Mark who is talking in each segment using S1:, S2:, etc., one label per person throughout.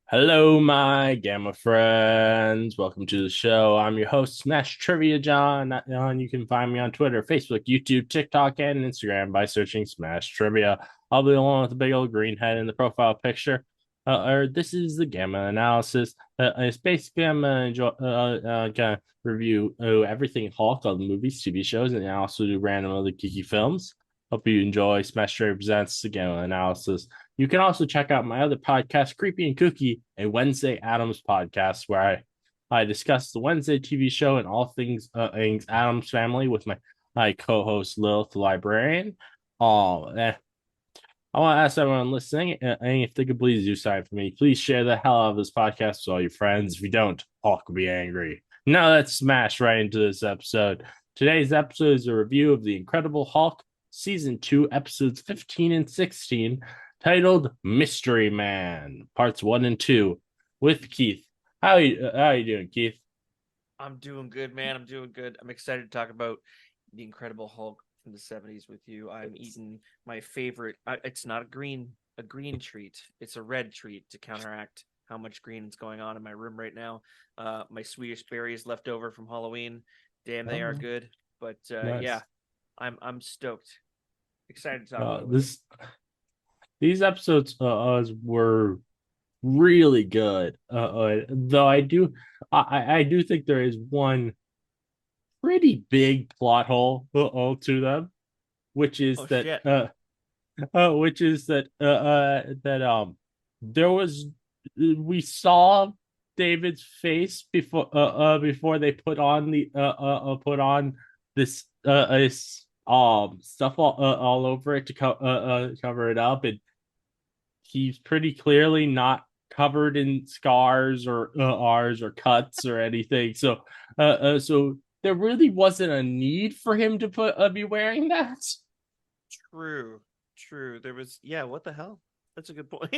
S1: Hello, my Gamma friends. Welcome to the show. I'm your host, Smash Trivia John. You can find me on Twitter, Facebook, YouTube, TikTok, and Instagram by searching Smash Trivia. I'll be the one with the big old green head in the profile picture. This is the Gamma analysis. It's basically I'm gonna review everything Hulk, all the movies, TV shows, and I also do random other geeky films. Hope you enjoy Smash Trivia Presents the Gamma analysis. You can also check out my other podcast, Creepy and Kooky, a Wednesday Adams podcast, where I discuss the Wednesday TV show and all things Adams family with my co-host Lilith, the librarian. I want to ask everyone listening, if they could please do something for me, please share the hell out of this podcast with all your friends. If you don't, Hulk will be angry. Now let's smash right into this episode. Today's episode is a review of The Incredible Hulk, Season 2, Episodes 15 and 16, titled Mystery Man, Parts 1 and 2, with Keith. How you doing, Keith?
S2: I'm doing good, man. I'm doing good. I'm excited to talk about the Incredible Hulk from the '70s with you. I'm eating my favorite. It's not a green treat. It's a red treat to counteract how much green is going on in my room right now. My Swedish berries left over from Halloween. Damn, they are
S1: Oh,
S2: good. But yeah,
S1: nice.
S2: I'm stoked. Excited to talk
S1: Uh,
S2: about it with you.
S1: this these episodes were really good. Though I do think there is one pretty big plot hole to them, which is
S2: Oh
S1: that
S2: shit.
S1: there was we saw David's face before they put on this stuff all over it to cover it up, and he's pretty clearly not covered in scars or R's or cuts or anything. So there really wasn't a need for him to be wearing that.
S2: True. True. There was what the hell? That's a good point.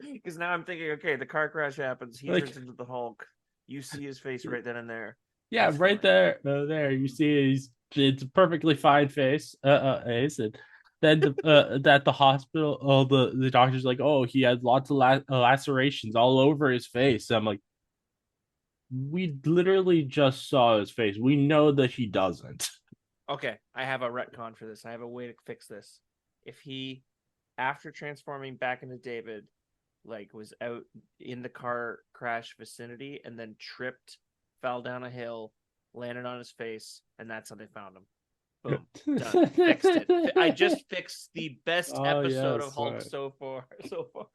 S2: Because now I'm thinking, okay, the car crash happens, he
S1: Like,
S2: turns into the Hulk. You see his face right then and there.
S1: yeah,
S2: That's
S1: right
S2: funny.
S1: there, there you see it's a perfectly fine face, Ace, and then that the hospital, the doctor's like, oh, he had lots of lacerations all over his face. I'm like, we literally just saw his face. We know that he doesn't.
S2: Okay, I have a retcon for this. I have a way to fix this. If he, after transforming back into David, like was out in the car crash vicinity and then tripped, fell down a hill, landed on his face, and that's how they found him. Boom. Done. Fixed it. I just fixed the best
S1: Oh
S2: episode of
S1: yes,
S2: Hulk
S1: right.
S2: so far. So far.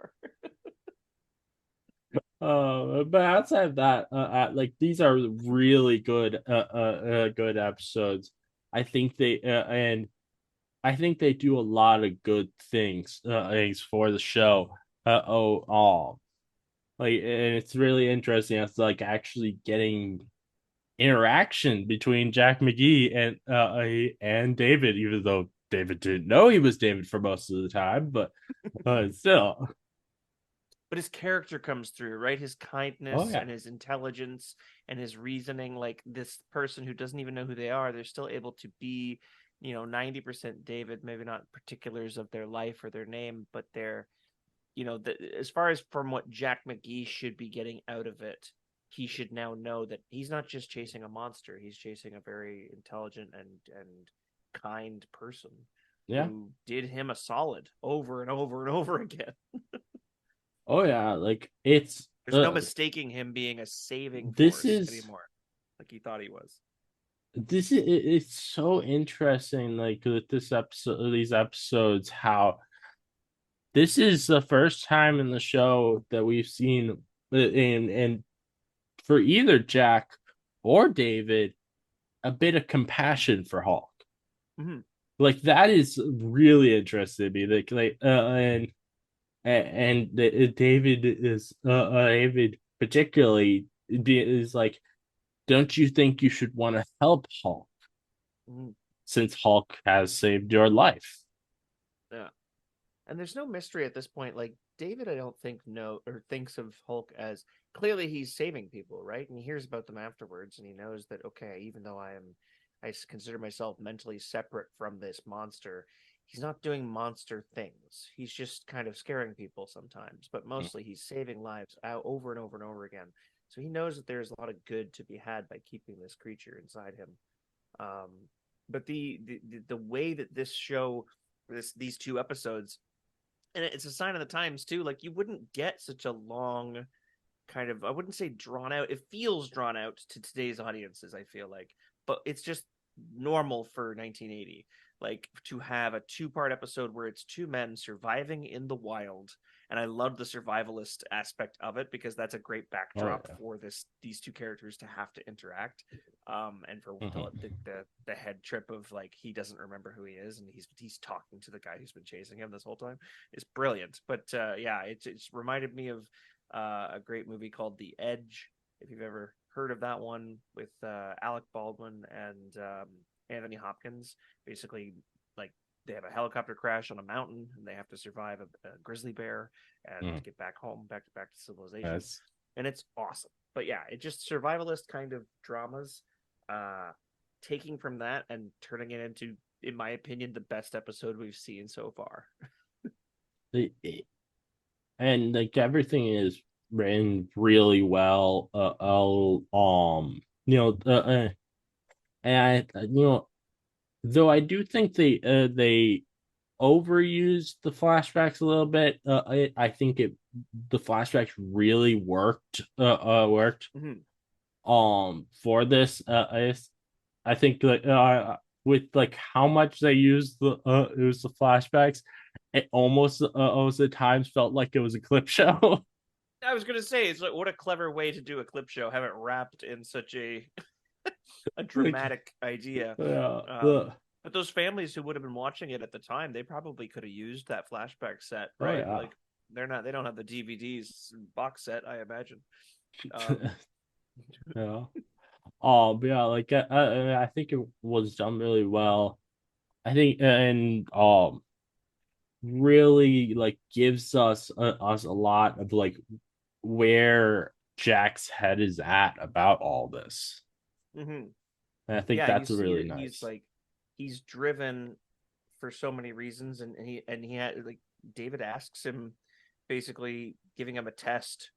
S1: But outside of that, like these are really good episodes. I think I think they do a lot of good things for the show. Like, and it's really interesting. It's like actually getting interaction between Jack McGee and David, even though David didn't know he was David for most of the time, but still,
S2: But his character comes through, right? His
S1: oh
S2: kindness
S1: yeah.
S2: and his intelligence and his reasoning. Like this person who doesn't even know who they are, they're still able to be, 90% David, maybe not particulars of their life or their name, but they're, as far as from what Jack McGee should be getting out of it, he should now know that he's not just chasing a monster, he's chasing a very intelligent and kind person
S1: Yeah.
S2: who did him a solid over and over and over again.
S1: Oh yeah, like it's
S2: There's no mistaking him being a saving
S1: this
S2: force
S1: is
S2: anymore, like he thought he was.
S1: it's so interesting, like with this episode, these episodes, how this is the first time in the show that we've seen and for either Jack or David a bit of compassion for Hulk.
S2: Mm-hmm.
S1: Like that is really interesting to me. And David particularly is like, don't you think you should want to help Hulk
S2: Mm-hmm.
S1: since Hulk has saved your life?
S2: Yeah, and there's no mystery at this point. Like David, I don't think know or thinks of Hulk as clearly he's saving people, right? And he hears about them afterwards, and he knows that okay, even though I consider myself mentally separate from this monster, he's not doing monster things. He's just kind of scaring people sometimes, but mostly he's saving lives out over and over and over again. So he knows that there's a lot of good to be had by keeping this creature inside him. Um, but the way that this show, these two episodes, and it's a sign of the times too. Like you wouldn't get such a long kind of, I wouldn't say drawn out. It feels drawn out to today's audiences, I feel like, but it's just normal for 1980, like to have a two-part episode where it's two men surviving in the wild. And I love the survivalist aspect of it because that's a great
S1: Oh
S2: backdrop
S1: yeah.
S2: for these two characters to have to interact. And for
S1: Mm-hmm.
S2: the head trip of like he doesn't remember who he is and he's talking to the guy who's been chasing him this whole time is brilliant. But yeah, it's reminded me of a great movie called The Edge. If you've ever heard of that one with Alec Baldwin and Anthony Hopkins, basically like they have a helicopter crash on a mountain and they have to survive a grizzly bear and
S1: Mm-hmm.
S2: get back home, back to civilization,
S1: That's
S2: and it's awesome. But yeah, it just survivalist kind of dramas, uh, taking from that and turning it into, in my opinion, the best episode we've seen so far.
S1: and like everything is written really well. And though I do think they overused the flashbacks a little bit. I think the flashbacks really worked
S2: Mm-hmm.
S1: for this. I think like with like how much they used the flashbacks, it almost at times felt like it was a clip show.
S2: I was gonna say, it's like what a clever way to do a clip show, have it wrapped in such a
S1: Like,
S2: dramatic idea.
S1: yeah,
S2: But those families who would have been watching it at the time, they probably could have used that flashback set,
S1: oh
S2: right?
S1: yeah.
S2: Like they don't have the DVDs box set, I imagine. Um,
S1: Yeah. Oh, but yeah, like I think it was done really well. I think and really like gives us a lot of like where Jack's head is at about all this.
S2: mm-hmm.
S1: And I think
S2: Yeah, you
S1: that's
S2: see
S1: really
S2: that he's
S1: nice.
S2: like he's driven for so many reasons, and he had like David asks him, basically giving him a test.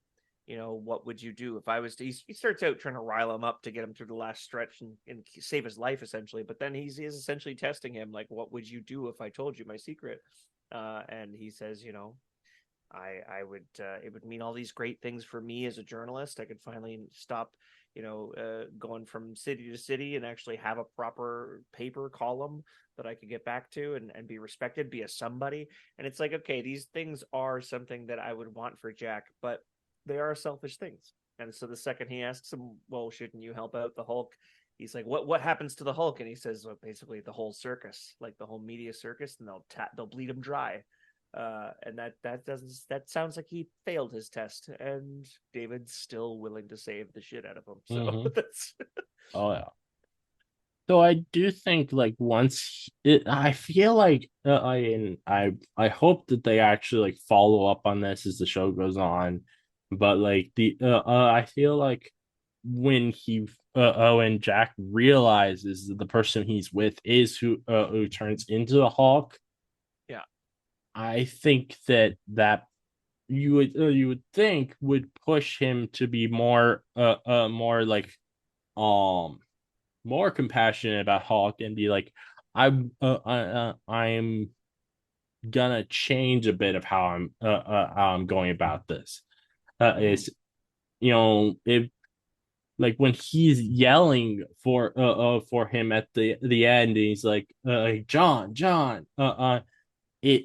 S2: You know, what would you do if I was to? He starts out trying to rile him up to get him through the last stretch and save his life, essentially. But then he is essentially testing him, like, what would you do if I told you my secret? And he says, you know, I would it would mean all these great things for me as a journalist. I could finally stop, going from city to city and actually have a proper paper column that I could get back to and be respected, be a somebody. And it's like, okay, these things are something that I would want for Jack, but they are selfish things. And so the second he asks him, well, shouldn't you help out the Hulk? He's like, what happens to the Hulk? And he says, well, basically the whole circus, like the whole media circus, and they'll bleed him dry. And that sounds like he failed his test, and David's still willing to save the shit out of him. So
S1: Mm-hmm.
S2: that's
S1: Oh yeah. So I do think like I feel like I hope that they actually like follow up on this as the show goes on, but like I feel like when when Jack realizes that the person he's with is who turns into the Hulk,
S2: yeah.
S1: I think that you would think would push him to be more like um more compassionate about Hulk and be like, I'm gonna change a bit of how I'm going about this.
S2: Mm-hmm.
S1: Is if like when he's yelling for him at the end, and he's like John, it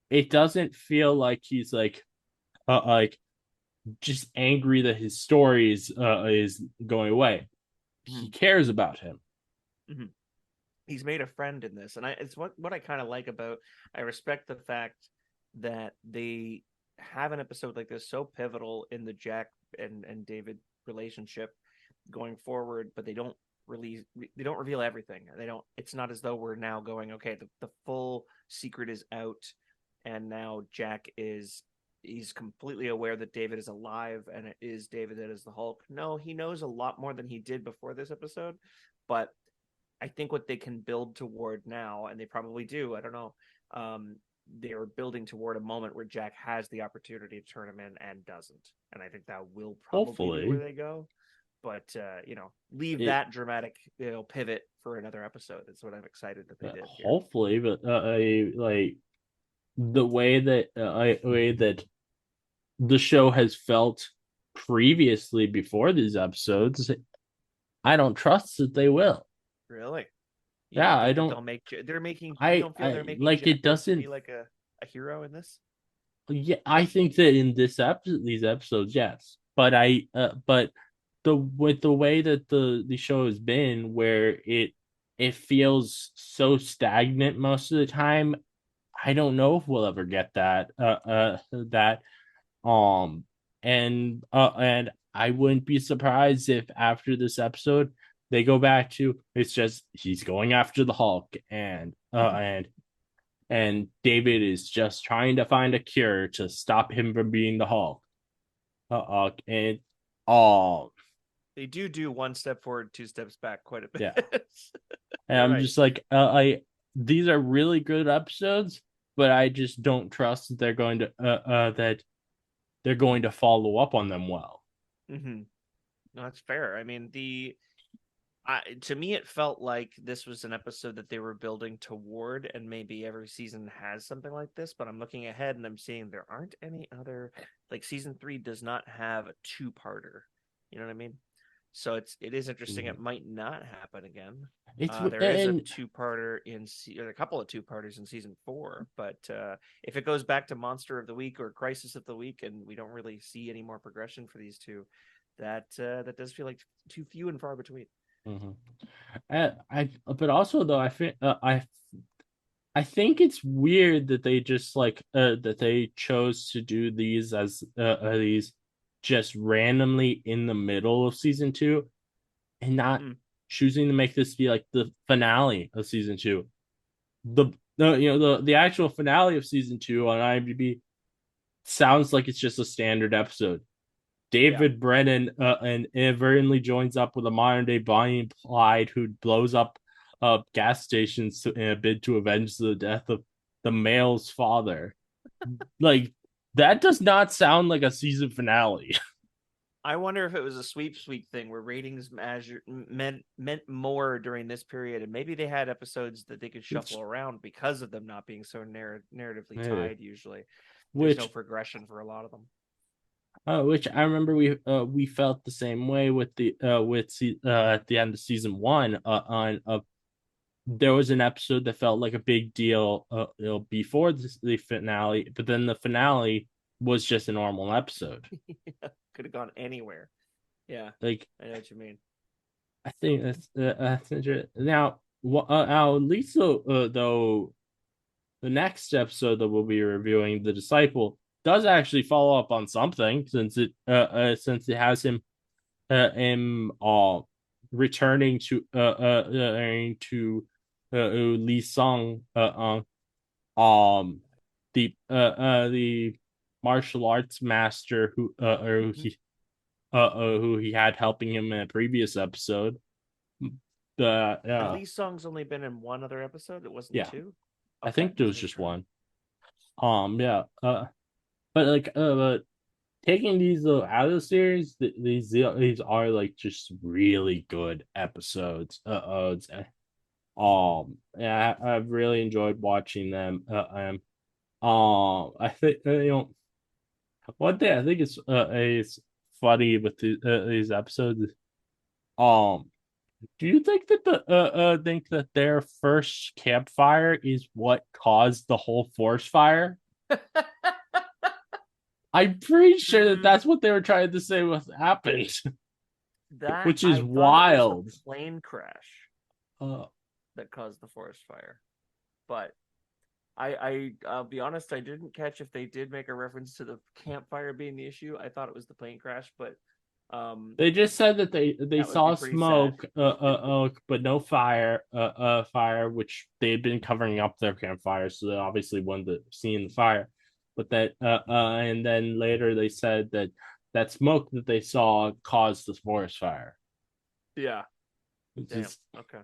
S1: it doesn't feel like he's like just angry that his story is going away. He
S2: Mm-hmm.
S1: cares about him.
S2: Mm-hmm. He's made a friend in this, and it's what I kind of like about. I respect the fact that they have an episode like this so pivotal in the Jack and David relationship going forward, but they don't reveal everything. They don't. It's not as though we're now going, okay, the full secret is out, and now Jack is he's completely aware that David is alive and it is David that is the Hulk. No, he knows a lot more than he did before this episode, but I think what they can build toward now, and they probably do, I don't know, um, they are building toward a moment where Jack has the opportunity to turn him in and doesn't. And I think that will probably be where
S1: Hopefully,
S2: they go. But leave
S1: it
S2: that dramatic pivot for another episode. That's what I'm excited that they did here.
S1: hopefully, but like the way that the show has felt previously before these episodes, I don't trust that they will.
S2: Really? You
S1: Yeah,
S2: don't
S1: I
S2: think that
S1: don't.
S2: they'll make? They're making. You
S1: I
S2: don't feel they're
S1: I
S2: making
S1: like it
S2: Jack out to
S1: doesn't.
S2: be like a hero in this?
S1: Yeah, I think that in this episode, these episodes, yes, but the with the way that the show has been, where it feels so stagnant most of the time, I don't know if we'll ever get that and I wouldn't be surprised if after this episode they go back to it's just he's going after the Hulk and David is just trying to find a cure to stop him from being the Hulk. And oh
S2: They do one step forward, two steps back, quite a
S1: yeah,
S2: bit.
S1: and
S2: You're
S1: I'm
S2: right.
S1: just like I these are really good episodes, but I just don't trust that they're going to follow up on them well.
S2: Mm-hmm. No, that's fair. I mean, to me, it felt like this was an episode that they were building toward, and maybe every season has something like this. But I'm looking ahead and I'm seeing there aren't any other, like season three does not have a two-parter. You know what I mean? So it is interesting. It might not happen again.
S1: It's
S2: There is a
S1: and
S2: two-parter or a couple of two-parters in season four, but if it goes back to Monster of the Week or Crisis of the Week, and we don't really see any more progression for these two, that does feel like too few and far between.
S1: mhm. But also though I think it's weird that they just that they chose to do these just randomly in the middle of season two and not
S2: Mm,
S1: choosing to make this be like the finale of season two. The actual finale of season two on IMDb sounds like it's just a standard episode.
S2: yeah.
S1: David Brennan and inadvertently joins up with a modern day Bonnie and Clyde who blows up gas stations in a bid to avenge the death of the male's father. Like that does not sound like a season finale.
S2: I wonder if it was a sweep thing where meant more during this period, and maybe they had episodes that they could shuffle
S1: which,
S2: around because of them not being so narratively
S1: eh,
S2: tied. Usually, there's no
S1: which
S2: progression for a lot of them.
S1: which I remember we felt the same way with the at the end of season one on there was an episode that felt like a big deal before the finale, but then the finale was just a normal episode.
S2: Could have gone anywhere. Yeah,
S1: Like
S2: I know what you mean.
S1: I think that's interesting. Now at least though the next episode that we'll be reviewing, The Disciple, does actually follow up on something since it has him returning to Lee Sung the martial arts master
S2: Mm-hmm.
S1: who he had helping him in a previous episode. The
S2: And Lee Song's only been in one other episode. It wasn't
S1: Yeah,
S2: two.
S1: I
S2: Okay,
S1: think there
S2: just
S1: was
S2: making
S1: just
S2: sure.
S1: one. Yeah. But taking these out of the series, these are like just really good episodes. Yeah, I've really enjoyed watching them. I think one thing I think is funny with these episodes. Um, do you think that their first campfire is what caused the whole forest fire? I'm pretty sure that
S2: Mm,
S1: that's what they were trying to say what happened,
S2: that
S1: which is
S2: I thought it was the
S1: wild.
S2: plane crash
S1: Uh,
S2: that caused the forest fire, but I'll be honest, I didn't catch if they did make a reference to the campfire being the issue. I thought it was the plane crash, but um
S1: they just said that they
S2: that would be
S1: saw
S2: pretty sad.
S1: smoke, but no fire, which they had been covering up their campfire, so they obviously wouldn't have seen the fire. But and then later they said that that smoke that they saw caused the forest fire,
S2: Yeah.
S1: which
S2: Damn.
S1: is
S2: Okay.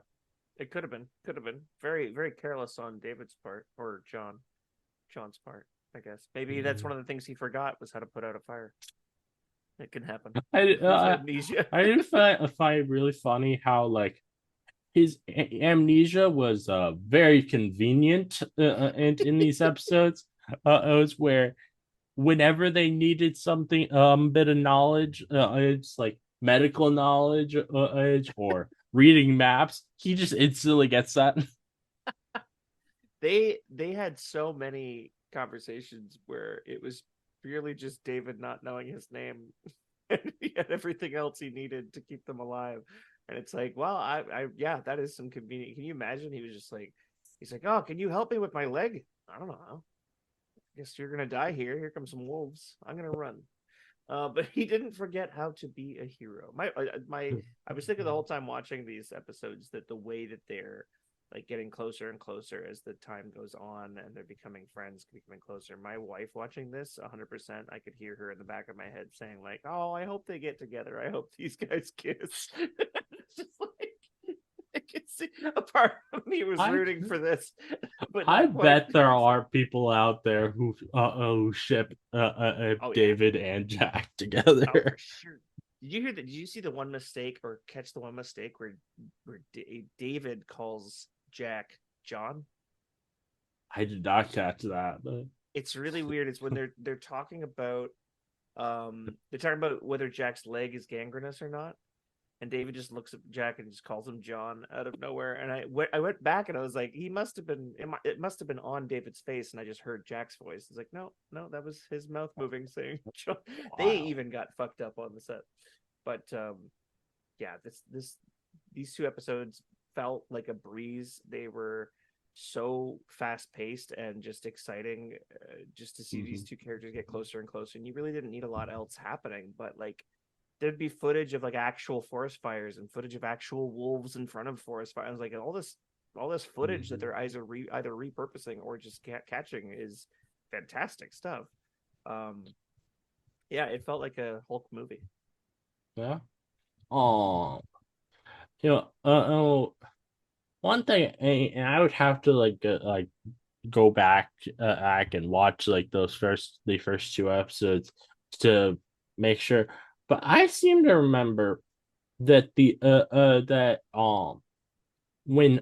S2: It could have been very, very careless on David's part or John's part. I guess maybe that's one of the things he forgot was how to put out a fire. It can happen.
S1: I
S2: Who's
S1: uh,
S2: amnesia?
S1: I do find it really funny how like his amnesia was very convenient in these episodes. It was where whenever they needed something bit of knowledge, it's like medical knowledge or reading maps, he just instantly gets that.
S2: They had so many conversations where it was purely just David not knowing his name. And he had everything else he needed to keep them alive. And it's like, well, yeah, that is some convenient. Can you imagine? He was just like, he's like, oh, can you help me with my leg? I don't know. I guess you're gonna die here. Here come some wolves. I'm gonna run. But he didn't forget how to be a hero. I was thinking the whole time watching these episodes that the way that they're like getting closer and closer as the time goes on and they're becoming friends, becoming closer. My wife watching this 100%, I could hear her in the back of my head saying like, "Oh, I hope they get together. I hope these guys kiss." It's just like I can see a part of me was
S1: I
S2: rooting for this, but
S1: I
S2: not quite.
S1: bet there are people out there who ship
S2: Oh yeah.
S1: David and Jack
S2: Oh, for
S1: together.
S2: sure. Did you hear that? Did you see the one mistake or catch the one mistake where David calls Jack John?
S1: I did not catch that, but
S2: It's really weird. It's when they're talking about whether Jack's leg is gangrenous or not, and David just looks at Jack and just calls him John out of nowhere. And I went back and I was like, he must have been it must have been on David's face, and I just heard Jack's voice. It's like, no, no, that was his mouth moving saying John. They
S1: wow.
S2: even got fucked up on the set. But yeah, these two episodes felt like a breeze. They were so fast paced and just exciting, just to see these
S1: Mhm.
S2: two characters get closer and closer. And you really didn't need a lot else happening, but like there'd be footage of like actual forest fires and footage of actual wolves in front of forest fires. Like all this footage that
S1: Mhm.
S2: they're either repurposing or just catching is fantastic stuff. Um, yeah, it felt like a Hulk movie.
S1: Yeah. Oh, you know, one thing, and I would have to like go back and watch like the first two episodes to make sure. But I seem to remember that the that when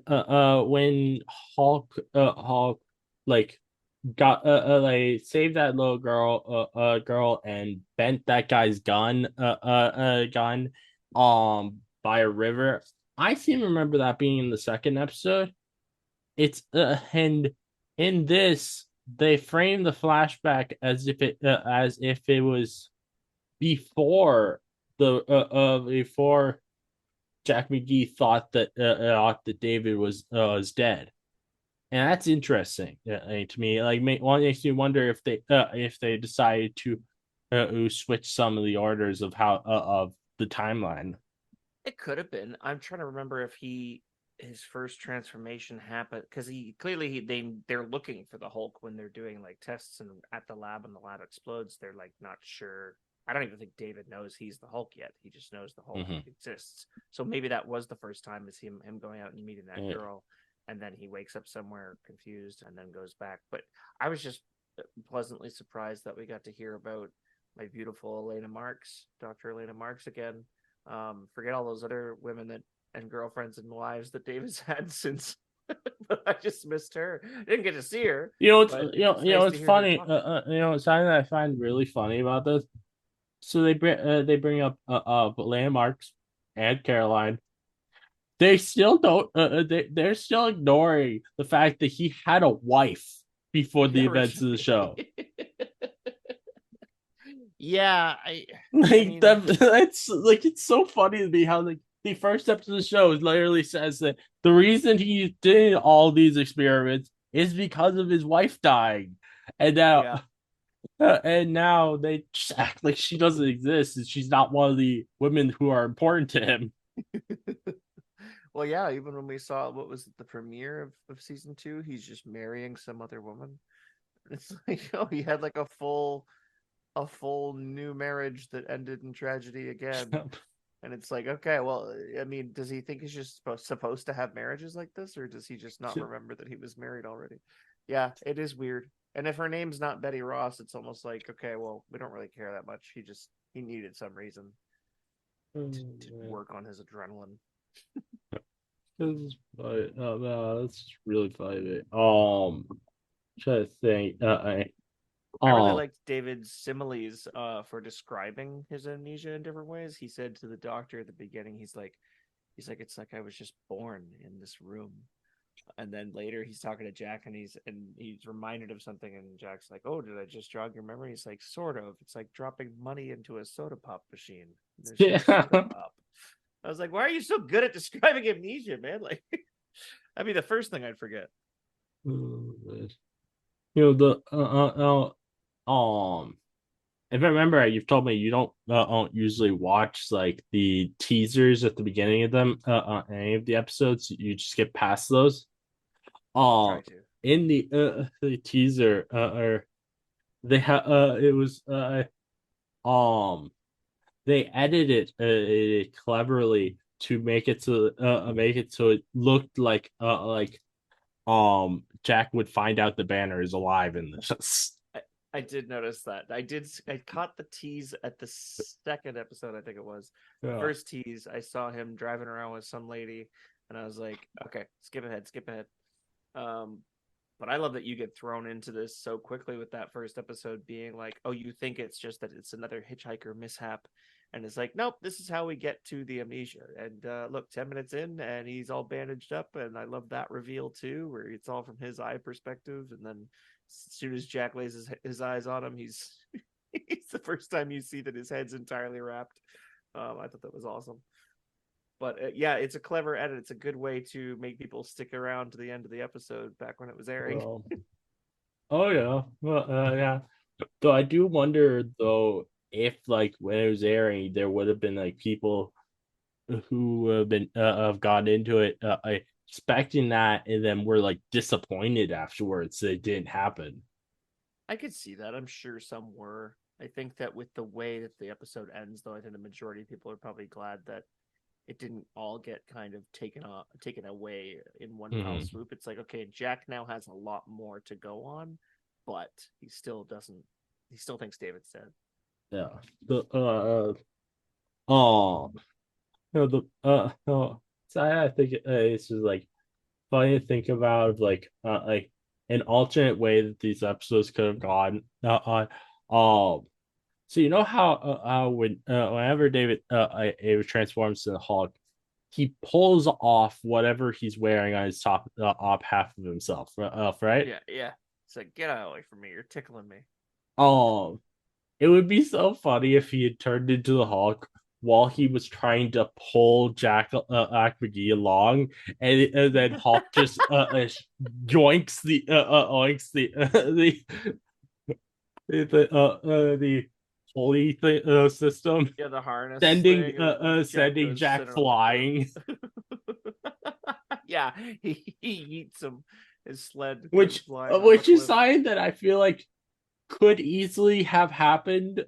S1: Hulk like got like saved that little girl and bent that guy's gun by a river. I seem to remember that being in the second episode. It's and in this they frame the flashback as if it was before the before Jack McGee thought that David was dead, and that's interesting to me. Like, makes me wonder if they decided to switch some of the orders of how of the timeline.
S2: It could have been. I'm trying to remember if his first transformation happened because he clearly they're looking for the Hulk when they're doing like tests and at the lab and the lab explodes. They're like not sure. I don't even think David knows he's the Hulk yet. He just knows the Hulk
S1: Mm-hmm.
S2: exists. So maybe that was the first time is him going out and meeting that
S1: Yeah.
S2: girl, and then he wakes up somewhere confused and then goes back. But I was just pleasantly surprised that we got to hear about my beautiful Elena Marks, Dr. Elena Marks again. Forget all those other women that and girlfriends and wives that David's had since. But I just missed her. Didn't get to see her, but it's nice to
S1: It's
S2: hear her
S1: funny.
S2: talk.
S1: Something that I find really funny about this. So they bring up landmarks and Caroline. They still don't. They're still ignoring the fact that he had a wife before the
S2: Yeah,
S1: events of the
S2: originally.
S1: show.
S2: Yeah, I
S1: Like
S2: mean,
S1: that, it's like it's so funny to me how like the first episode of the show literally says that the reason he did all these experiments is because of his wife dying, and now
S2: yeah.
S1: they just act like she doesn't exist and she's not one of the women who are important to him.
S2: Well, yeah, even when we saw what was it, the premiere of season two, he's just marrying some other woman. It's like, oh, he had like a full new marriage that ended in tragedy again. And it's like, okay, well, I mean, does he think he's just supposed to have marriages like this, or does he just not remember that he was married already? Yeah, it is weird. And if her name's not Betty Ross, it's almost like, okay, well, we don't really care that much. He needed some reason to work on his adrenaline.
S1: This is funny. Oh no, that's really funny. Trying to think.
S2: I really
S1: Um,
S2: liked David's similes for describing his amnesia in different ways. He said to the doctor at the beginning, he's like, it's like I was just born in this room. And then later he's talking to Jack and he's reminded of something and Jack's like, oh, did I just jog your memory? He's like, sort of. It's like dropping money into a soda pop machine. There's no soda
S1: yeah.
S2: pop. I was like, why are you so good at describing amnesia, man? Like that'd be the first thing I'd forget.
S1: The if I remember right, you've told me you don't usually watch like the teasers at the beginning of them any of the episodes. You just get past those.
S2: Try
S1: Um,
S2: to.
S1: in the teaser, or they have it was um they edited it cleverly to make it so it looked like Jack would find out the banner is alive in this.
S2: I, I did notice that. I caught the tease at the second episode, I think it was. The
S1: Yeah.
S2: first tease, I saw him driving around with some lady, and I was like, okay, skip ahead, skip ahead. Um, but I love that you get thrown into this so quickly with that first episode being like, oh, you think it's just that it's another hitchhiker mishap. And it's like, nope, this is how we get to the amnesia. And look, 10 minutes in, and he's all bandaged up. And I love that reveal too, where it's all from his eye perspective. And then as soon as Jack lays his eyes on him, he's the first time you see that his head's entirely wrapped. I thought that was awesome. But yeah, it's a clever edit. It's a good way to make people stick around to the end of the episode back when it was airing.
S1: Well, oh yeah. Well, yeah. Though I do wonder though if like when it was airing, there would have been like people who have been have gone into it expecting that and then were like disappointed afterwards that it didn't happen.
S2: I could see that. I'm sure some were. I think that with the way that the episode ends, though, I think the majority of people are probably glad that it didn't all get kind of taken away in one foul
S1: Mm-hmm.
S2: swoop. It's like, okay, Jack now has a lot more to go on, but he still doesn't. He still thinks David's dead.
S1: Yeah. The um the so I think it's just like funny to think about like an alternate way that these episodes could have gone on. So you know how whenever David transforms to the Hulk, he pulls off whatever he's wearing on his top half of himself, right?
S2: Yeah, yeah. It's like, get out away from me. You're tickling me.
S1: Um, it would be so funny if he had turned into the Hulk while he was trying to pull Jack McGee along, and then Hulk just yoinks the pulley system,
S2: Yeah, the harness
S1: sending
S2: thing, and Jack
S1: sending
S2: goes
S1: Jack
S2: sit on the cliff.
S1: flying,
S2: Yeah, he eats him. His sled goes
S1: which
S2: flying off a
S1: which is
S2: cliff.
S1: something that I feel like could easily have happened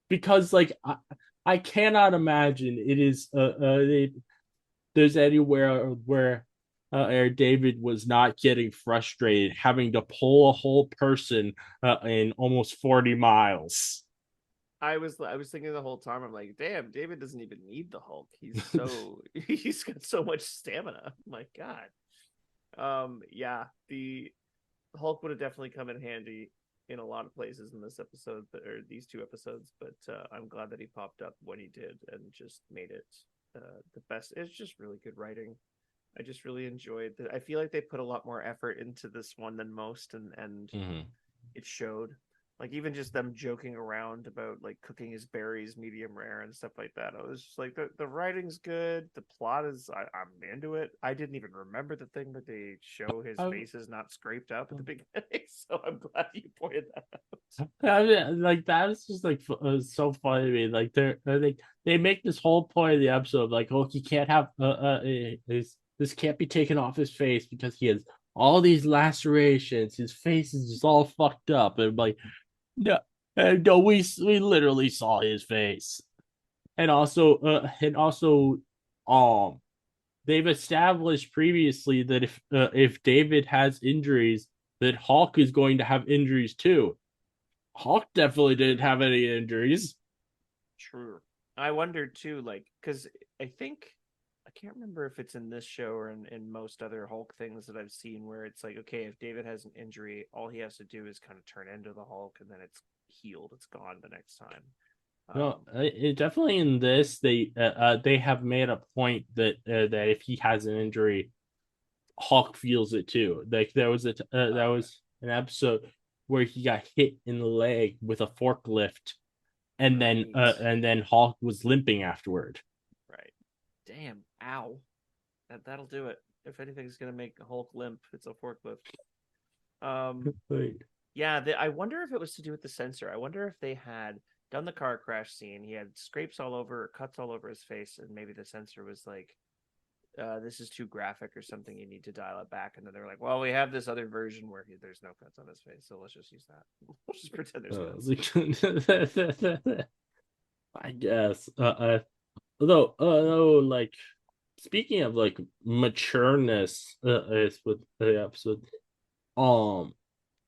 S1: because I cannot imagine it is there's anywhere where David was not getting frustrated having to pull a whole person in almost 40 miles.
S2: I was thinking the whole time, I'm like, damn, David doesn't even need the Hulk. He's got so much stamina. My God. Yeah, the Hulk would have definitely come in handy in a lot of places in this episode, or these two episodes. But I'm glad that he popped up when he did and just made it the best. It's just really good writing. I just really enjoyed that. I feel like they put a lot more effort into this one than most, and
S1: Mm-hmm.
S2: it showed. Like even just them joking around about like cooking his berries medium rare and stuff like that. I was just like the writing's good, the plot is I'm into it. I didn't even remember the thing that they show his
S1: I,
S2: face is not scraped up at the beginning, so I'm glad you pointed that out.
S1: I mean, like that is just like so funny to me. Like they make this whole point of the episode like, oh, he can't have this can't be taken off his face because he has all these lacerations. His face is just all fucked up, and I'm like, no, no, we literally saw his face. and also, um, they've established previously that if David has injuries, that Hulk is going to have injuries too. Hulk definitely didn't have any injuries.
S2: True. I wonder too, like, because I think I can't remember if it's in this show or in most other Hulk things that I've seen where it's like, okay, if David has an injury, all he has to do is kind of turn into the Hulk, and then it's healed, it's gone the next time.
S1: No,
S2: Um,
S1: it definitely in this they have made a point that if he has an injury, Hulk feels it too. Like that
S2: okay,
S1: was an episode where he got hit in the leg with a forklift, and
S2: right,
S1: then Hulk was limping afterward.
S2: right. Damn, ow. That'll do it. If anything's gonna make Hulk limp, it's a forklift. Um,
S1: Right.
S2: yeah, I wonder if it was to do with the sensor. I wonder if they had done the car crash scene. He had scrapes all over, cuts all over his face, and maybe the sensor was like, "This is too graphic or something. You need to dial it back." And then they were like, "Well, we have this other version where there's no cuts on his face, so let's just use that. We'll just pretend there's cuts."
S1: I guess. Although, like, speaking of like matureness, is with the episode. Um,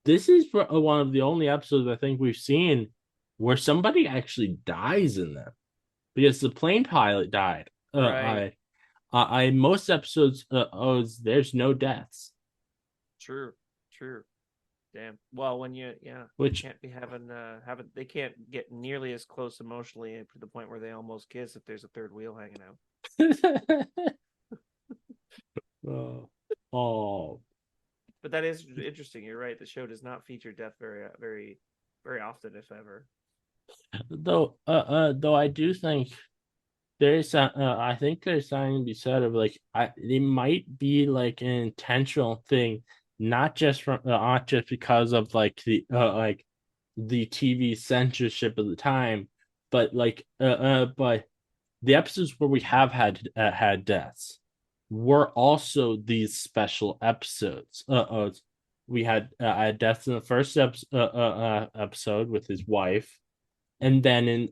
S1: this is one of the only episodes I think we've seen where somebody actually dies in them because the plane pilot died.
S2: Right.
S1: I most episodes, there's no deaths,
S2: True. True. Damn. Well, when you
S1: which
S2: can't be having they can't get nearly as close emotionally to the point where they almost kiss if there's a third wheel hanging out.
S1: uh, oh,
S2: But that is interesting. You're right. The show does not feature death very often, if ever.
S1: though I do think I think there's something to be said of like it might be like an intentional thing, not just because of like the TV censorship of the time, but the episodes where we have had deaths were also these special episodes. We had deaths in the first episode with his wife, and then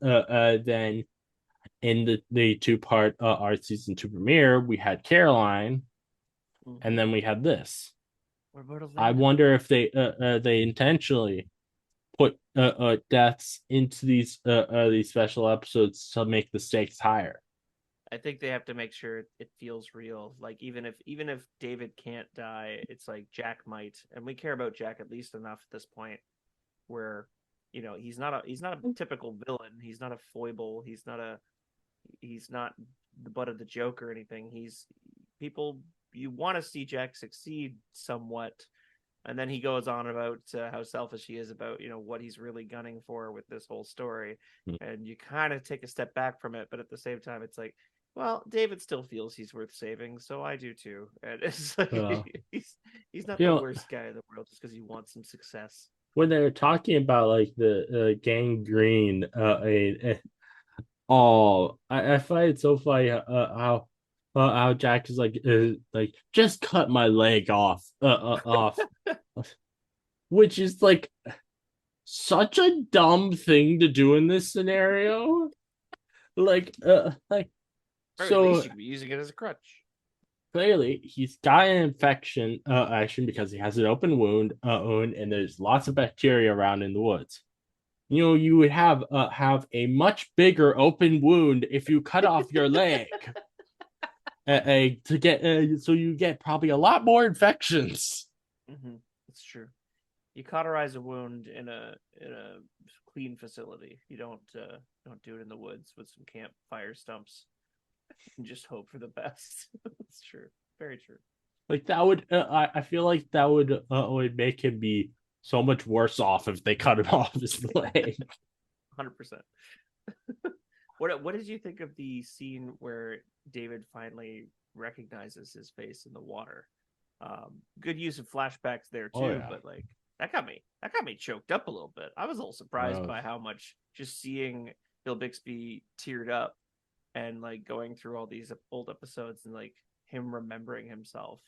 S1: in the two-part art season two premiere, we had Caroline, and
S2: Mm-hmm.
S1: then we had this.
S2: What about
S1: I
S2: Elena?
S1: wonder if they intentionally put deaths into these special episodes to make the stakes higher.
S2: I think they have to make sure it feels real. Like even if David can't die, it's like Jack might, and we care about Jack at least enough at this point where he's not a typical villain. He's not a foible. He's not the butt of the joke or anything. He's people you want to see Jack succeed somewhat, and then he goes on about how selfish he is about what he's really gunning for with this whole story, and you kind of take a step back from it, but at the same time, it's like, well, David still feels he's worth saving, so I do too, and it's
S1: Uh,
S2: like he's not
S1: you
S2: the
S1: know,
S2: worst guy in the world just because he wants some success.
S1: when they're talking about like the gangrene, oh, I find it so funny how Jack is like just cut my leg off, which is like such a dumb thing to do in this scenario. Like
S2: Or at least
S1: so
S2: you could be using it as a crutch.
S1: clearly he's got an infection action because he has an open wound, and there's lots of bacteria around in the woods. You would have a much bigger open wound if you cut off your leg to get so you get probably a lot more infections.
S2: Mm-hmm. It's true. You cauterize a wound in a clean facility. You don't do it in the woods with some campfire stumps and just hope for the best. It's true. Very true.
S1: Like that would I feel like that would make him be so much worse off if they cut him off his leg.
S2: 100%. What did you think of the scene where David finally recognizes his face in the water? Good use of flashbacks there
S1: Oh
S2: too,
S1: yeah.
S2: but like that got me choked up a little bit. I was a little surprised
S1: Uh,
S2: by how much just seeing Bill Bixby teared up and like going through all these old episodes and like him remembering himself.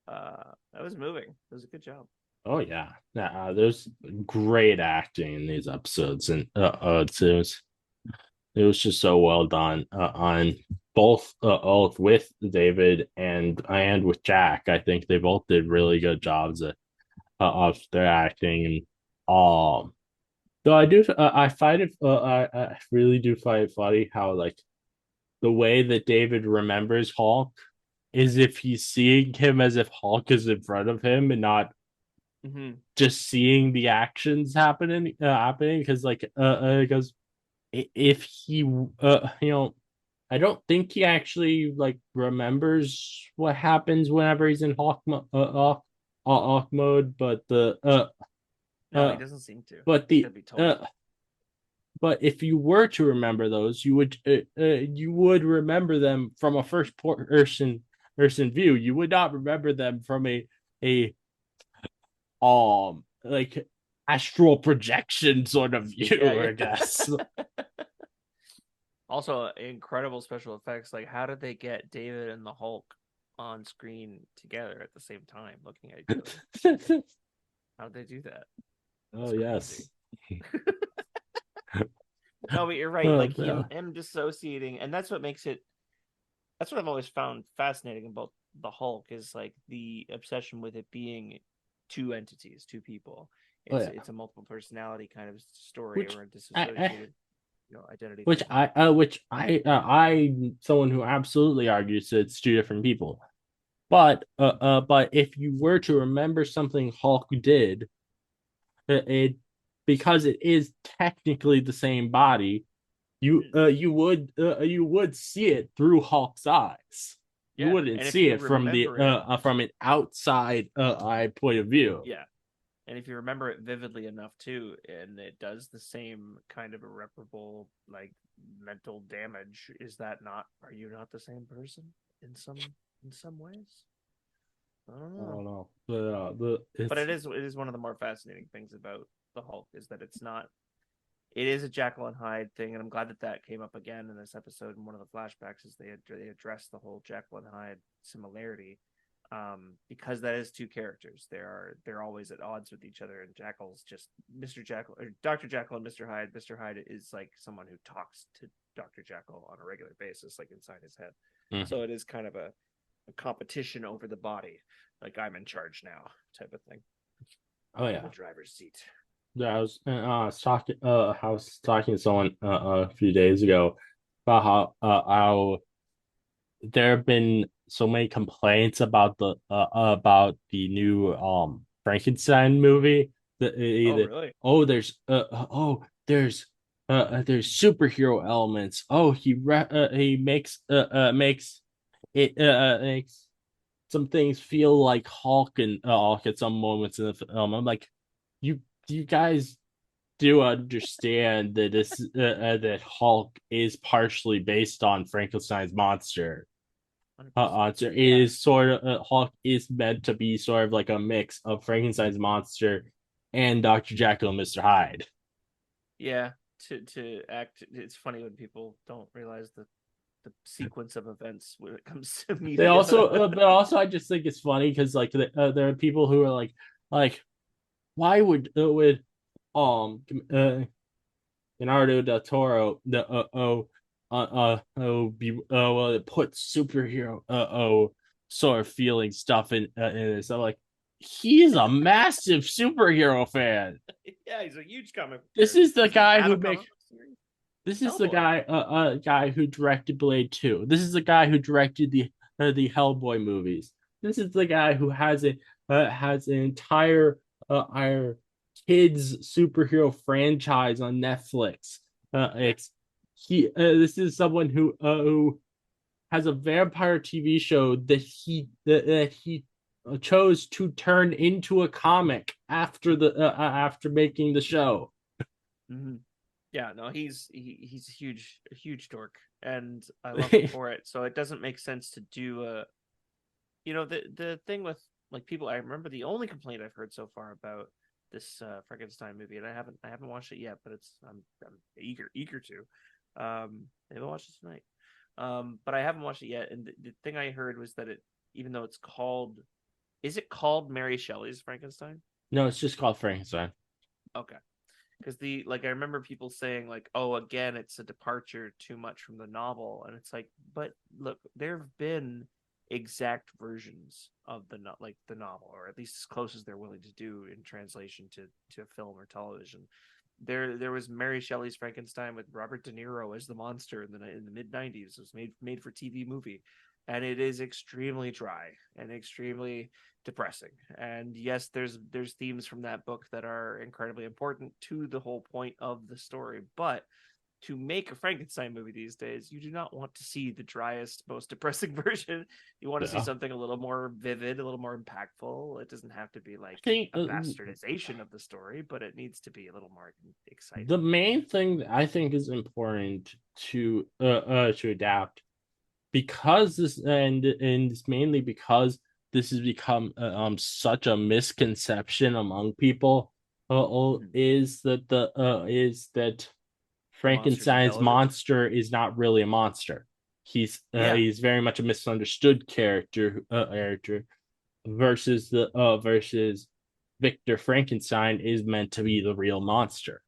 S2: That was moving. It was a good job.
S1: oh yeah. There's great acting in these episodes and it seems. It was just so well done on both with David and with Jack. I think they both did really good jobs of their acting. And though I find it I really do find it funny how like the way that David remembers Hulk is if he's seeing him as if Hulk is in front of him and not
S2: Mm-hmm.
S1: just seeing the actions happening because because if he I don't think he actually like remembers what happens whenever he's in Hawk mode, but the
S2: No, he
S1: uh
S2: doesn't seem to.
S1: but
S2: He's
S1: the
S2: gonna be told.
S1: but if you were to remember those, you would remember them from a first person view. You would not remember them from a like astral projection sort of
S2: Yeah,
S1: view, I guess.
S2: yeah. Also, incredible special effects. Like, how did they get David and the Hulk on screen together at the same time, looking at each other? How did they do that?
S1: Oh
S2: That's crazy.
S1: yes.
S2: No, but you're right.
S1: Oh
S2: Like
S1: yeah.
S2: him dissociating, and that's what makes it. That's what I've always found fascinating about the Hulk is like the obsession with it being two entities, two people.
S1: Oh
S2: It's
S1: yeah.
S2: it's a multiple personality kind of story
S1: Which
S2: or a
S1: I
S2: disassociated, identity
S1: which
S2: thing.
S1: I someone who absolutely argues that it's two different people. But if you were to remember something Hulk did, it because it is technically the same body,
S2: Mm-hmm.
S1: you would see it through Hulk's eyes. You
S2: Yeah,
S1: wouldn't
S2: and if
S1: see
S2: you
S1: it from the
S2: remember it,
S1: from an outside eye point of view.
S2: yeah, and if you remember it vividly enough too, and it does the same kind of irreparable like mental damage, is that not? Are you not the same person in some ways? I don't
S1: I
S2: know.
S1: don't know. The
S2: But
S1: it's
S2: it is one of the more fascinating things about the Hulk is that it's not. It is a Jekyll and Hyde thing, and I'm glad that that came up again in this episode. In one of the flashbacks, is they addressed the whole Jekyll and Hyde similarity, because that is two characters. They're always at odds with each other, and Jekyll's just Mr. Jekyll or Dr. Jekyll and Mr. Hyde. Mr. Hyde is like someone who talks to Dr. Jekyll on a regular basis, like inside his head.
S1: Mhm.
S2: So it is kind of a competition over the body, like I'm in charge now, type of thing.
S1: Oh
S2: I'm in the
S1: yeah.
S2: driver's seat.
S1: Yeah, I was talking to someone a few days ago about how there have been so many complaints about the new Frankenstein movie. The
S2: Oh,
S1: either
S2: really?
S1: oh there's superhero elements. Oh he makes some things feel like Hulk at some moments in the film. I'm like, you you guys do understand that that Hulk is partially based on Frankenstein's monster.
S2: 100%.
S1: So it
S2: Yeah.
S1: is sort of Hulk is meant to be sort of like a mix of Frankenstein's monster and Dr. Jekyll and Mr. Hyde.
S2: Yeah. To act, it's funny when people don't realize the sequence of events when it comes to
S1: They
S2: media.
S1: also, but also, I just think it's funny because like there are people who are like why would um uh, Leonardo del Toro the be well put superhero sort of feeling stuff in this. I'm like, he's a massive superhero fan.
S2: Yeah, he's a huge comic book
S1: This
S2: character.
S1: is the
S2: Doesn't he
S1: guy
S2: have
S1: who
S2: a
S1: makes.
S2: comic book series?
S1: This is the
S2: Hellboy.
S1: guy who directed Blade 2. This is the guy who directed the Hellboy movies. This is the guy who has an entire our kids superhero franchise on Netflix.
S2: Yeah.
S1: It's he. This is someone who has a vampire TV show that he chose to turn into a comic after making the show.
S2: Mm-hmm. Yeah, no, he's a huge dork, and I love him for it. So it doesn't make sense to do the thing with like people. I remember the only complaint I've heard so far about this Frankenstein movie, and I haven't watched it yet, but I'm eager to. Maybe I'll watch it tonight. But I haven't watched it yet, and the thing I heard was that even though it's called, is it called Mary Shelley's Frankenstein?
S1: No, it's just called Frankenstein.
S2: Okay, because the like I remember people saying like, oh, again, it's a departure too much from the novel, and it's like, but look, there have been exact versions of like the novel, or at least as close as they're willing to do in translation to film or television. There was Mary Shelley's Frankenstein with Robert De Niro as the monster in the mid 90s. It was made for TV movie, and it is extremely dry and extremely depressing. And yes, there's themes from that book that are incredibly important to the whole point of the story, but to make a Frankenstein movie these days, you do not want to see the driest, most depressing version. You want to see
S1: Yeah.
S2: something a little more vivid, a little more impactful. It doesn't have to be
S1: I
S2: like
S1: think
S2: a bastardization of the story, but it needs to be a little more
S1: the
S2: exciting.
S1: main thing that I think is important to adapt, because this, and it's mainly because this has become such a misconception among people,
S2: Mm.
S1: is that
S2: The monster's
S1: Frankenstein's
S2: intelligent.
S1: monster is not really a monster.
S2: Yeah,
S1: He's very much a misunderstood character versus Victor Frankenstein is meant to be the real monster.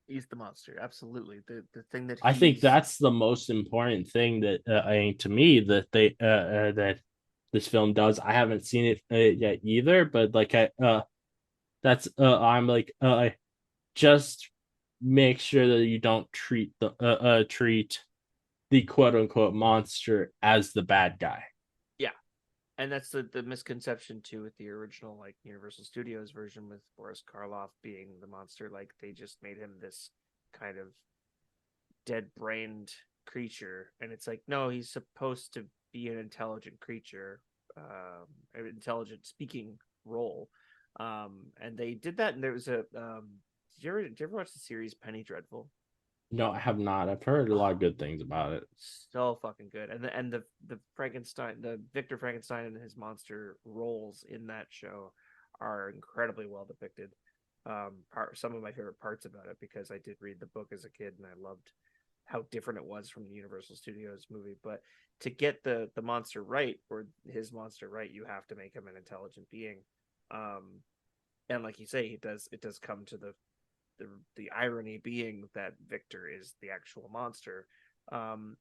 S2: he's the monster. Absolutely. The thing that
S1: I think
S2: he's
S1: that's the most important thing that I think to me that this film does. I haven't seen it yet either, but like I that's I'm like just make sure that you don't treat the quote unquote monster as the bad guy.
S2: yeah, and that's the misconception too with the original like Universal Studios version with Boris Karloff being the monster. Like they just made him this kind of dead-brained creature, and it's like no, he's supposed to be an intelligent creature, an intelligent speaking role. And they did that, and there was a did you ever watch the series Penny Dreadful?
S1: No, I have not. I've heard a lot of
S2: Oh,
S1: good things about it.
S2: so fucking good. And the Frankenstein, the Victor Frankenstein and his monster roles in that show are incredibly well depicted. Some of my favorite parts about it, because I did read the book as a kid and I loved how different it was from the Universal Studios movie. But to get the monster right, or his monster right, you have to make him an intelligent being. Um, and like you say, it does come to the irony being that Victor is the actual monster. Um,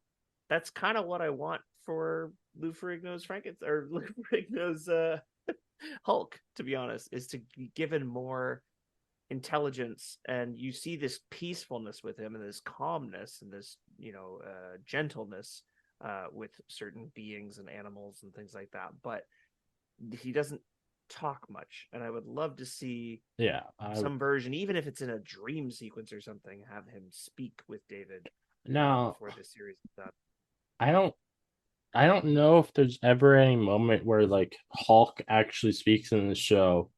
S2: that's kind of what I want for Lou Ferrigno's Frankenstein, or Lou Ferrigno's Hulk. To be honest, is to be given more intelligence, and you see this peacefulness with him, and this calmness, and this gentleness with certain beings and animals and things like that. But he doesn't talk much, and I would love to see
S1: Yeah, I
S2: some version, even if it's in a dream sequence or something, have him speak with David
S1: now
S2: before this series is done.
S1: I don't I don't know if there's ever any moment where like Hulk actually speaks in the show.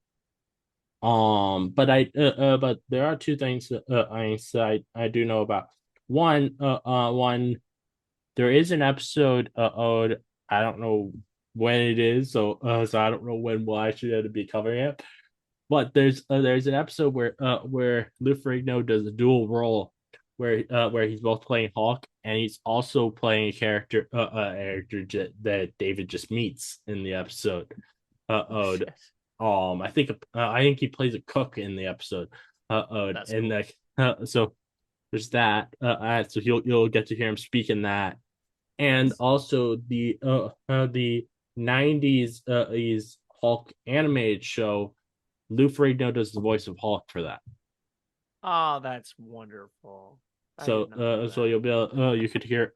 S1: But there are two things that I do know about. One, there is an episode owed. I don't know when it is, so I don't know when we'll actually have to be covering it. But there's an episode where Lou Ferrigno does a dual role, where he's both playing Hawk and he's also playing a character that David just meets in the episode.
S2: Oh shit,
S1: I think he plays a cook in the episode.
S2: that's
S1: And
S2: cool.
S1: like so there's that. So you'll get to hear him speak in that, and
S2: Nice.
S1: also the '90s is Hulk animated show. Lou Ferrigno does the voice of Hulk for that.
S2: Oh, that's wonderful. I did
S1: So
S2: not know
S1: so
S2: that.
S1: you'll be able, you could hear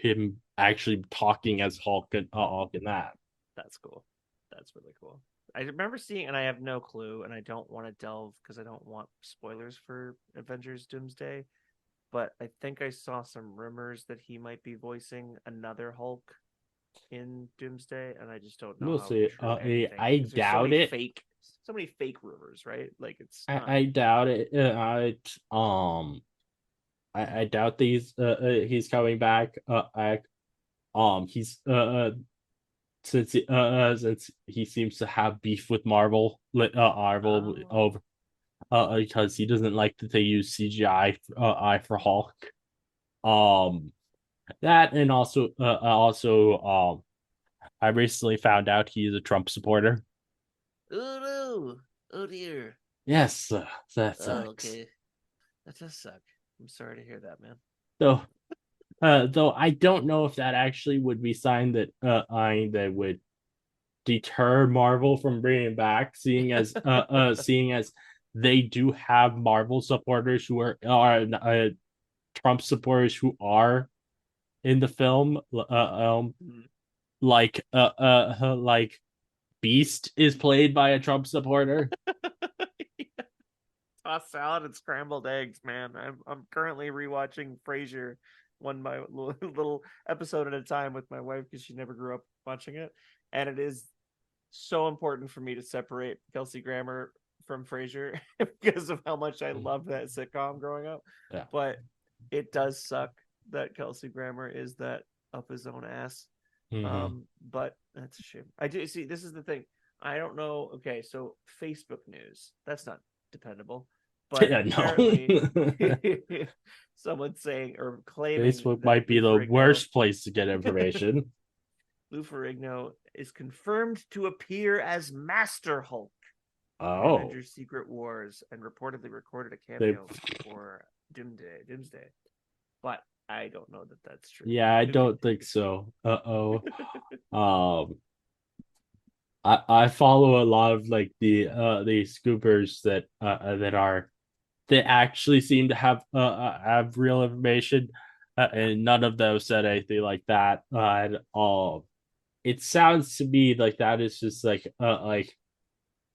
S1: him actually talking as Hulk in that.
S2: That's cool. That's really cool. I remember seeing, and I have no clue, and I don't want to delve because I don't want spoilers for Avengers Doomsday. But I think I saw some rumors that he might be voicing another Hulk in Doomsday, and I just don't know
S1: We'll
S2: how
S1: see.
S2: true anything,
S1: I
S2: because there's
S1: doubt it.
S2: so many fake rumors, right? Like it's not.
S1: I doubt it. I doubt that he's coming back. He's since he seems to have beef with Marvel
S2: Oh,
S1: over because he doesn't like that they use CGI I for Hulk. Um, that and I recently found out he is a Trump supporter.
S2: oh no, oh dear.
S1: Yes, that
S2: Oh,
S1: sucks.
S2: okay. That does suck. I'm sorry to hear that, man.
S1: Though, though I don't know if that actually would be sign that that would deter Marvel from bringing it back, seeing as they do have Marvel supporters who are Trump supporters who are in the film. Like Beast is played by a Trump supporter.
S2: Tossed salad and scrambled eggs, man. I'm currently rewatching Frasier one by little episode at a time with my wife because she never grew up watching it, and it is so important for me to separate Kelsey Grammer from Frasier because of how much I love that sitcom growing up.
S1: Yeah.
S2: But it does suck that Kelsey Grammer is that up his own ass.
S1: Mm-hmm.
S2: But that's a shame. I do see. This is the thing. I don't know. Okay, so Facebook news. That's not dependable. But
S1: Yeah, no.
S2: apparently, someone's saying or claiming
S1: Facebook
S2: that
S1: might be
S2: Lou
S1: the
S2: Ferrigno,
S1: worst place to get information.
S2: Lou Ferrigno is confirmed to appear as Master Hulk in
S1: Oh,
S2: Avengers: Secret Wars, and reportedly recorded a
S1: they
S2: cameo for Doomsday. But I don't know that that's true.
S1: yeah, I don't think so. Um, I follow a lot of like the scoopers that actually seem to have real information,
S2: Yeah.
S1: and none of them said anything like that at all. It sounds to me like that is just like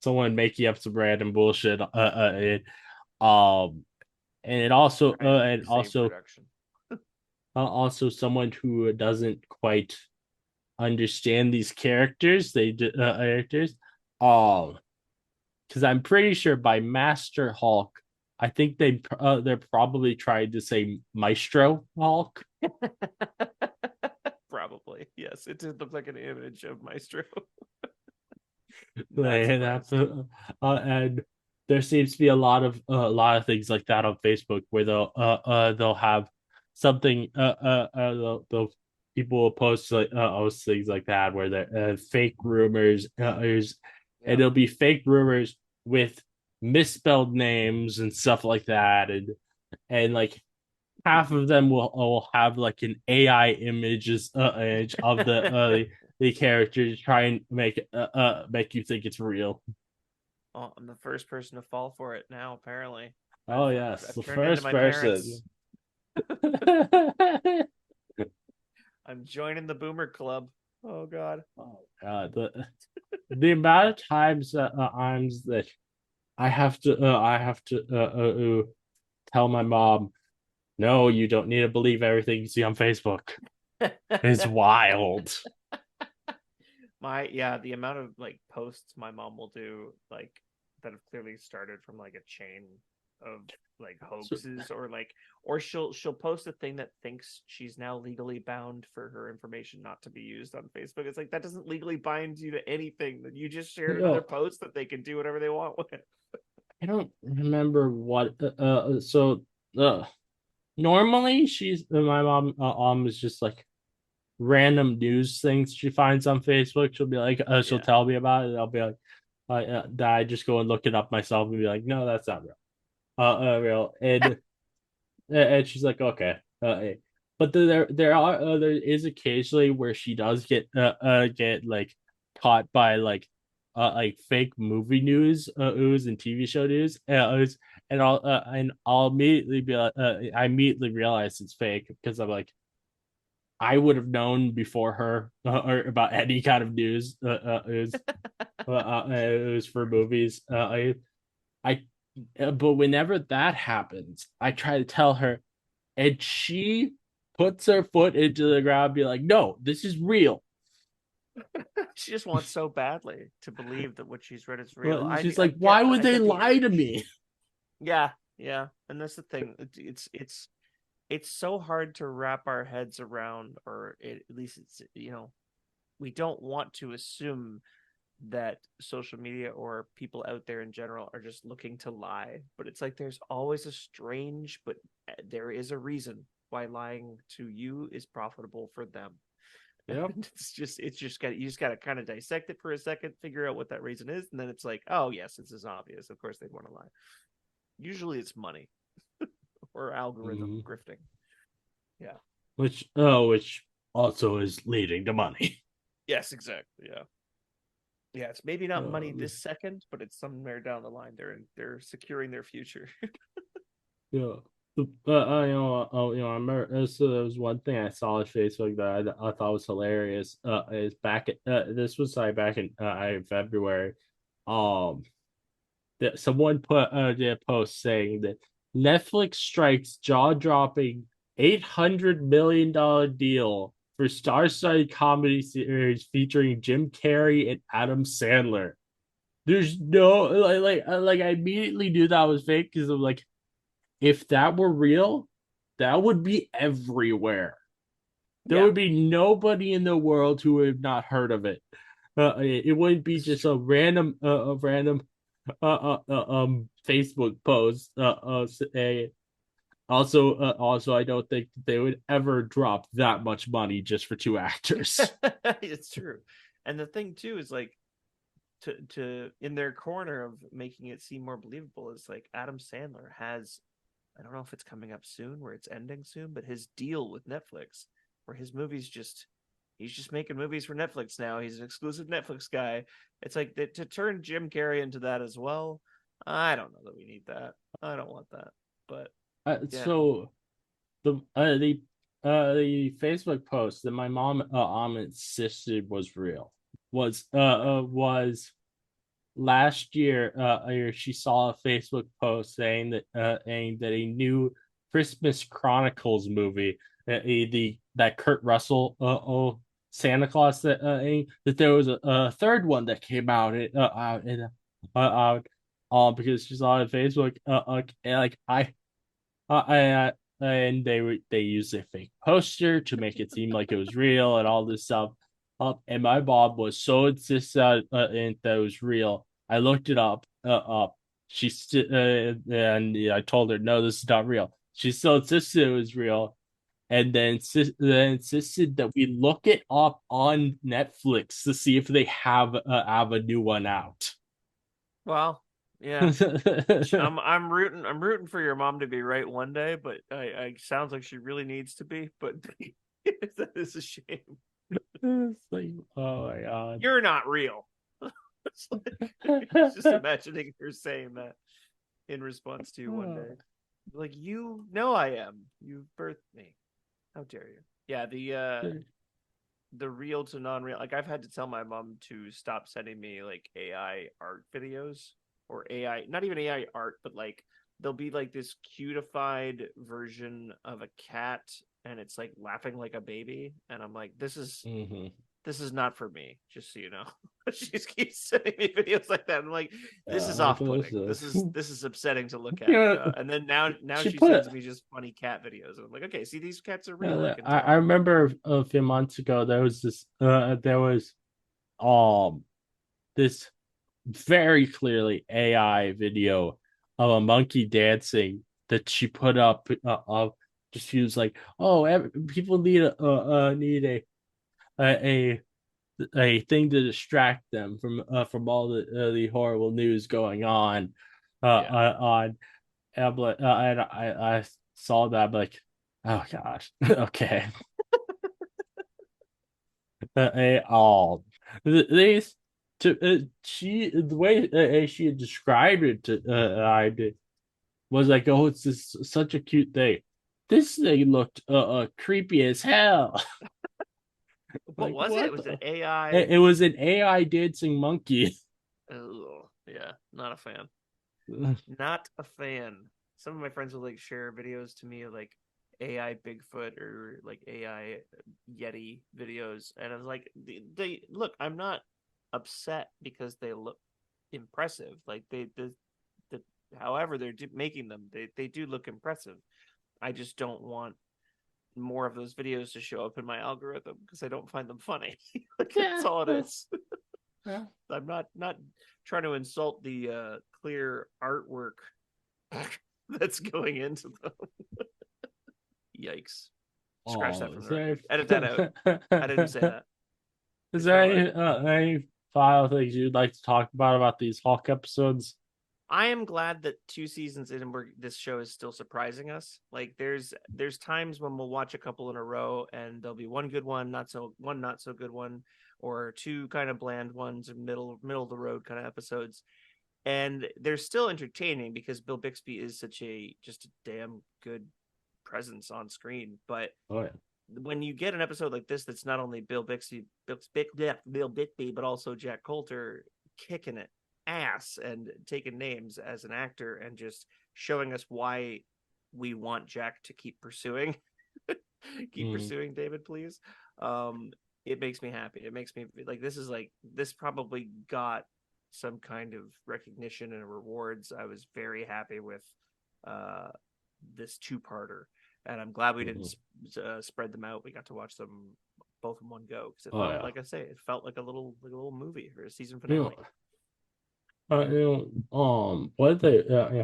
S1: someone making up some random bullshit. Um, and it also
S2: Trying to
S1: and
S2: save production.
S1: also someone who doesn't quite understand these characters. Characters. Um, because I'm pretty sure by Master Hulk, I think they're probably trying to say Maestro Hulk.
S2: Probably. Yes, it did look like an image of Maestro. Not
S1: And that's
S2: surprised.
S1: and there seems to be a lot of things like that on Facebook where they'll have something people will post like things like that where they're fake rumors and
S2: Yep.
S1: it'll be fake rumors with misspelled names and stuff like that and like half of them will have like an AI image of the character to try and make you think it's real.
S2: Oh, I'm the first person to fall for it now. Apparently,
S1: Oh yes,
S2: I've
S1: the
S2: turned into
S1: first
S2: my
S1: person.
S2: parents. I'm joining the boomer club. Oh God.
S1: Oh god, the amount of times that I have to tell my mom, no, you don't need to believe everything you see on Facebook. It's wild.
S2: The amount of like posts my mom will do like that have clearly started from like a chain of like
S1: So,
S2: hoaxes or she'll post a thing that thinks she's now legally bound for her information not to be used on Facebook. It's like that doesn't legally bind you to anything. That you just shared another
S1: yo,
S2: post that they can do whatever they want with.
S1: I don't remember what uh normally she's my mom is just like random news things she finds on Facebook. She'll be like, she'll
S2: Yeah.
S1: tell me about it. I'll be like, I just go and look it up myself and be like, no, that's not real. Real. And she's like, okay. But there is occasionally where she does get like caught by like fake movie news news and TV show news and I'll immediately be like I immediately realize it's fake because I'm like I would have known before her or about any kind of news. It was for movies. I, but whenever that happens, I try to tell her, and she puts her foot into the ground, and be like, "No, this is real."
S2: She just wants so badly to believe that what she's read is real.
S1: Well, she's
S2: I
S1: like,
S2: get
S1: "Why would
S2: I
S1: they
S2: get the
S1: lie to
S2: urge.
S1: me?"
S2: Yeah, yeah. And that's the thing. It's so hard to wrap our heads around, or at least it's we don't want to assume that social media or people out there in general are just looking to lie, but it's like there's always a strange, but there is a reason why lying to you is profitable for them.
S1: Yep.
S2: And it's just got you just got to kind of dissect it for a second, figure out what that reason is, and then it's like, oh yes, it's as obvious. Of course they'd want to lie. Usually it's money. or algorithm
S1: Mhm.
S2: grifting. Yeah.
S1: Which also is leading to money.
S2: Yes, exactly. Yeah. Yeah, it's maybe not money
S1: Um,
S2: this second, but it's somewhere down the line. They're securing their future.
S1: yeah. I remember there was one thing I saw on Facebook that I thought was hilarious. Is back at this was like back in February. Um, that someone put did a post saying that Netflix strikes jaw-dropping $800 million deal for star-studded comedy series featuring Jim Carrey and Adam Sandler. There's no like I immediately knew that was fake because I'm like, if that were real, that would be everywhere. There
S2: Yeah,
S1: would be nobody in the world who would have not heard of it. It wouldn't be
S2: this is
S1: just
S2: true.
S1: a random Facebook post. Also, I don't think they would ever drop that much money just for two actors.
S2: It's true. And the thing too is like to in their corner of making it seem more believable is like Adam Sandler has, I don't know if it's coming up soon where it's ending soon, but his deal with Netflix where his movies just he's just making movies for Netflix now. He's an exclusive Netflix guy. It's like to turn Jim Carrey into that as well. I don't know that we need that. I don't want that. But yeah.
S1: So the Facebook post that my mom insisted was real was last year. She saw a Facebook post saying that a new Christmas Chronicles movie, the that Kurt Russell Santa Claus that there was a third one that came out because she saw it on Facebook. And, like and they used a fake poster to make it seem like it was real and all this stuff. And my mom was so insistent that it was real. I looked it up. And I told her, no, this is not real. She still insisted it was real, and then insisted that we look it up on Netflix to see if they have a new one out.
S2: Well, yeah. I'm rooting for your mom to be right one day, but I sounds like she really needs to be, but that is a shame.
S1: It's like, oh my god.
S2: You're not real. It's like just imagining her saying that in response to you one day. Like, you know I am. You birthed me. How dare you? Yeah, the real to non-real, like I've had to tell my mom to stop sending me like AI art videos or AI, not even AI art, but like there'll be like this cutified version of a cat and it's like laughing like a baby and I'm like,
S1: Mhm.
S2: this is not for me, just so you know. She just keeps sending me videos like that. I'm like, this is
S1: This
S2: off-putting. This
S1: is
S2: is this is upsetting to look at.
S1: yeah.
S2: And then now
S1: She
S2: she
S1: put it.
S2: sends me just funny cat videos. And I'm like, okay, see, these cats are real. I can
S1: I
S2: tell.
S1: remember a few months ago there was um this very clearly AI video of a monkey dancing that she put up of just she was like, oh, people need a a thing to distract them from all the horrible news going
S2: Yeah.
S1: on and I saw that I'm like, oh gosh, okay. All these to she the way she had described it to I did was like, oh, it's just such a cute thing. This thing looked creepy as hell.
S2: What
S1: Like
S2: was it?
S1: what
S2: Was it
S1: the?
S2: AI?
S1: It was an AI dancing monkey.
S2: Oh, yeah, not a fan. Not a fan. Some of my friends will like share videos to me of like AI Bigfoot or like AI Yeti videos, and I was like, they look. I'm not upset because they look impressive. Like the however they're making them, they do look impressive. I just don't want more of those videos to show up in my algorithm because I don't find them funny. Like that's
S1: Yeah.
S2: all it is.
S1: Yeah.
S2: I'm not trying to insult the clear artwork that's going into them. Yikes! Scratch that
S1: Oh,
S2: from
S1: is
S2: the
S1: there
S2: record. Edit that out. I didn't say that.
S1: is
S2: It's
S1: there
S2: not what I meant.
S1: any final things you'd like to talk about these Hawk episodes?
S2: I am glad that 2 seasons in, this show is still surprising us. Like there's times when we'll watch a couple in a row, and there'll be one good one, not so good one, or two kind of bland ones, or middle of the road kind of episodes, and they're still entertaining because Bill Bixby is such a just a damn good presence on screen. But
S1: Oh yeah.
S2: when you get an episode like this, that's not only Bill Bixby, but also Jack Coulter kicking it ass and taking names as an actor and just showing us why we want Jack to keep pursuing keep
S1: Mm,
S2: pursuing David, please. Um, it makes me happy. It makes me like this probably got some kind of recognition and rewards. I was very happy with uh this two-parter, and I'm glad we didn't
S1: mhm.
S2: spread them out. We got to watch them both in one go because it
S1: Oh
S2: felt
S1: yeah.
S2: like I say, it felt like a little movie or a season
S1: You know,
S2: finale.
S1: what they, yeah.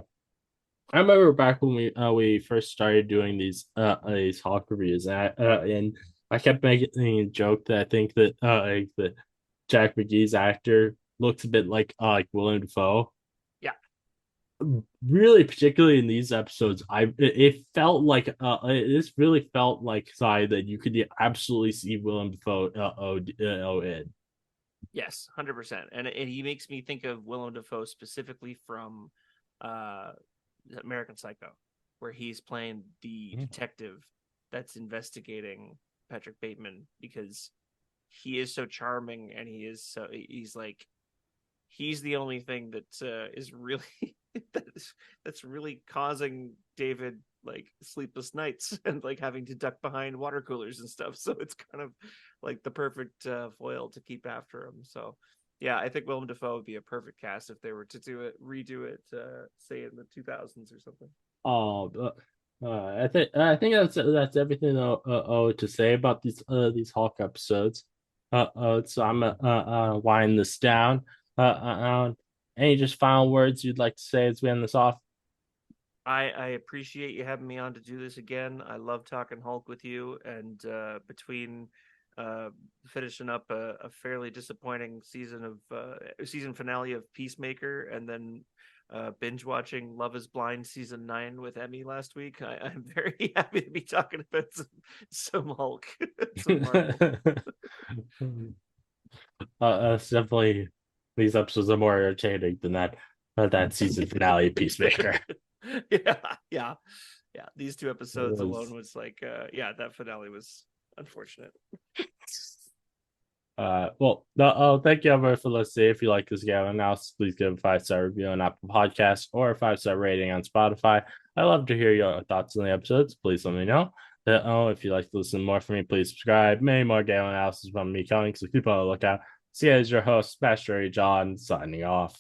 S1: I remember back when we first started doing these Hawk reviews, and I kept making a joke that I think that like that Jack McGee's actor looks a bit like Willem Dafoe.
S2: Yeah.
S1: Really, particularly in these episodes, it felt like this really felt like side that you could absolutely see Willem Dafoe in.
S2: Yes, 100%. And he makes me think of Willem Dafoe specifically from uh American Psycho, where he's playing the detective that's investigating Patrick Bateman because he is so charming, and he's like he's the only thing that is really that's really causing David like sleepless nights and like having to duck behind water coolers and stuff. So it's kind of like the perfect foil to keep after him. So yeah, I think Willem Dafoe would be a perfect cast if they were to redo it, say in the 2000s or something.
S1: Oh, I think that's everything to say about these Hawk episodes. So I'm wind this down. Any just final words you'd like to say as we end this off?
S2: I appreciate you having me on to do this again. I love talking Hulk with you, and between uh, finishing up a fairly disappointing season finale of Peacemaker, and then binge watching Love Is Blind season 9 with Emmy last week, I'm very happy to be talking about some Hulk, some Marvel.
S1: It's definitely these episodes are more entertaining than that season finale Peacemaker.
S2: Yeah, yeah, yeah. These two
S1: It
S2: episodes alone
S1: was
S2: was like, yeah, that finale was unfortunate.
S1: well, no, oh, thank you everyone for listening. If you like this game analysis, please give a 5-star review on Apple Podcasts or a 5-star rating on Spotify. I love to hear your thoughts on the episodes. Please let me know. If you'd like to listen more from me, please subscribe. Many more game analysis from me coming, so keep on the lookout. See you as your host, Master John, signing off.